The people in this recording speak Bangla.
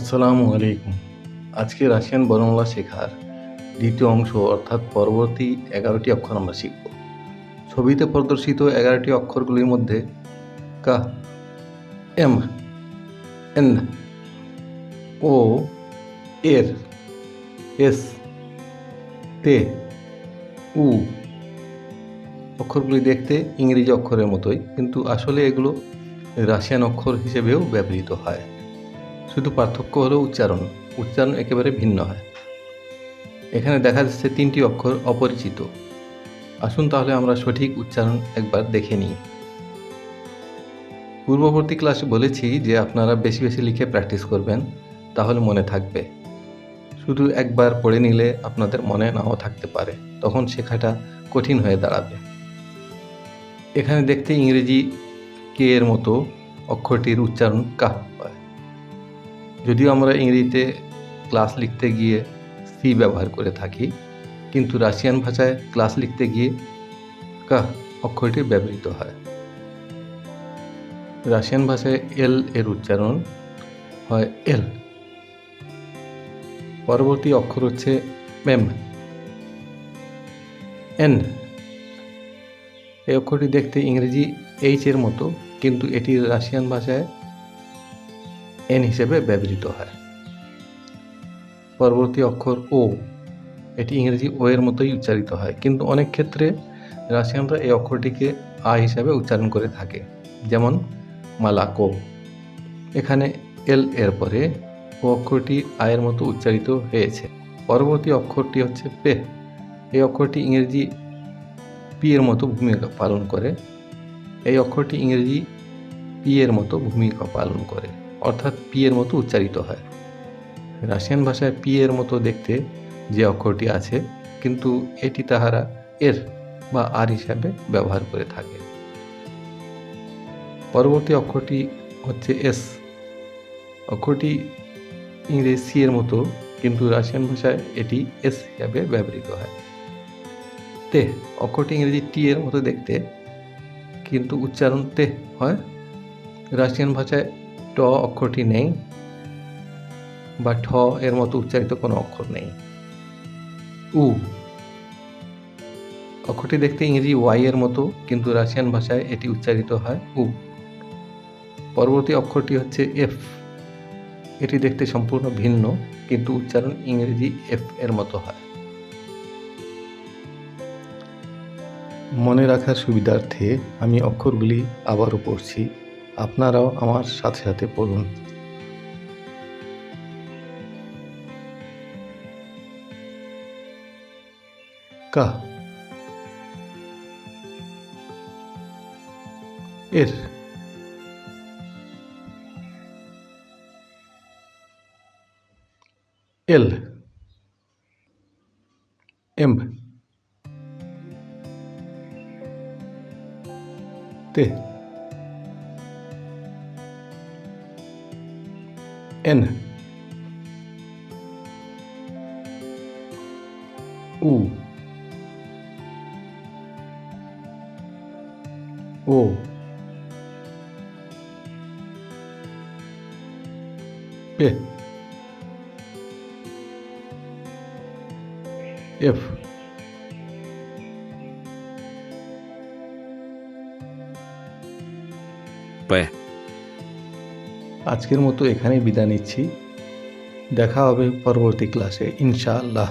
আসসালামু আলাইকুম। আজকে রাশিয়ান বর্ণমালা শেখার দ্বিতীয় অংশ অর্থাৎ পরবর্তী 11টি অক্ষর আমরা শিখব। ছবিতে প্রদর্শিত 11টি অক্ষরগুলির মধ্যে কা, এম, এন, ও, এর, এস, তে, উ অক্ষরগুলি দেখতে ইংরেজি অক্ষরের মতোই, কিন্তু আসলে এগুলো রাশিয়ান অক্ষর হিসেবেও ব্যবহৃত হয়। শুধু পার্থক্য হলো উচ্চারণ একেবারে ভিন্ন হয়। এখানে দেখা যাচ্ছে 3টি অক্ষর অপরিচিত। আসুন তাহলে আমরা সঠিক উচ্চারণ একবার দেখে নিই। পূর্ববর্তী ক্লাসে বলেছি যে আপনারা বেশি বেশি লিখে প্র্যাকটিস করবেন, তাহলে মনে থাকবে। শুধু একবার পড়ে নিলে আপনাদের মনে নাও থাকতে পারে, তখন শেখাটা কঠিন হয়ে দাঁড়াবে। এখানে দেখতে ইংরেজি কে এর মতো অক্ষরটির উচ্চারণ কা হয়। যদিও আমরা ইংরেজিতে ক্লাস লিখতে গিয়ে সি ব্যবহার করে থাকি, কিন্তু রাশিয়ান ভাষায় ক্লাস লিখতে গিয়ে কা অক্ষরটি ব্যবহৃত হয়। রাশিয়ান ভাষায় এল এর উচ্চারণ হয় এল। পরবর্তী অক্ষর হচ্ছে মেম, এন। এই অক্ষরটি দেখতে ইংরেজি এইচ এর মতো, কিন্তু এটি রাশিয়ান ভাষায় এন হিসেবে ব্যবহৃত হয়। পরবর্তী অক্ষর ও, এটি ইংরেজি ও এর মতোই উচ্চারিত হয়, কিন্তু অনেক ক্ষেত্রে রাশিয়ানরা এই অক্ষরটিকে আ হিসাবে উচ্চারণ করে থাকে, যেমন মালাকো। এখানে এল এর পরে ও অক্ষরটি আয়ের মতো উচ্চারিত হয়েছে। পরবর্তী অক্ষরটি হচ্ছে পে। এই অক্ষরটি ইংরেজি পি এর মতো ভূমিকা পালন করে। এই অক্ষরটি ইংরেজি পি এর মতো ভূমিকা পালন করে, অর্থাৎ পি এর মতো উচ্চারিত হয়। রাশিয়ান ভাষায় পি এর মতো দেখতে যে অক্ষরটি আছে, কিন্তু এটি তাহারা এর বা আর হিসাবে ব্যবহার করে থাকে। পরবর্তী অক্ষরটি হচ্ছে এস। অক্ষরটি ইংরেজি সি এর মতো, কিন্তু রাশিয়ান ভাষায় এটি এস হিসাবে ব্যবহৃত হয়। তে, অক্ষরটি ইংরেজি টি এর মতো দেখতে, কিন্তু উচ্চারণ তে হয়। রাশিয়ান ভাষায় ট অক্ষরটি নেই, বা ঠ এর মতো উচ্চারিত কোনো অক্ষর নেই। উ, অক্ষরটি দেখতে ইংরেজি ওয়াই এর মতো, কিন্তু রাশিয়ান ভাষায় এটি উচ্চারিত হয় উ। পরবর্তী অক্ষরটি হচ্ছে এফ। এটি দেখতে সম্পূর্ণ ভিন্ন, কিন্তু উচ্চারণ ইংরেজি এফ এর মতো হয়। মনে রাখার সুবিধার্থে আমি অক্ষরগুলি আবারও পড়ছি, আপনারাও আমার সাথে সাথে পড়ুন। কা, এর, এল, এম, তে, এন, উ, ও, পে, এফ। আজকের মতো এখানেই বিদায় নিচ্ছি। দেখা হবে পরবর্তী ক্লাসে ইনশাআল্লাহ।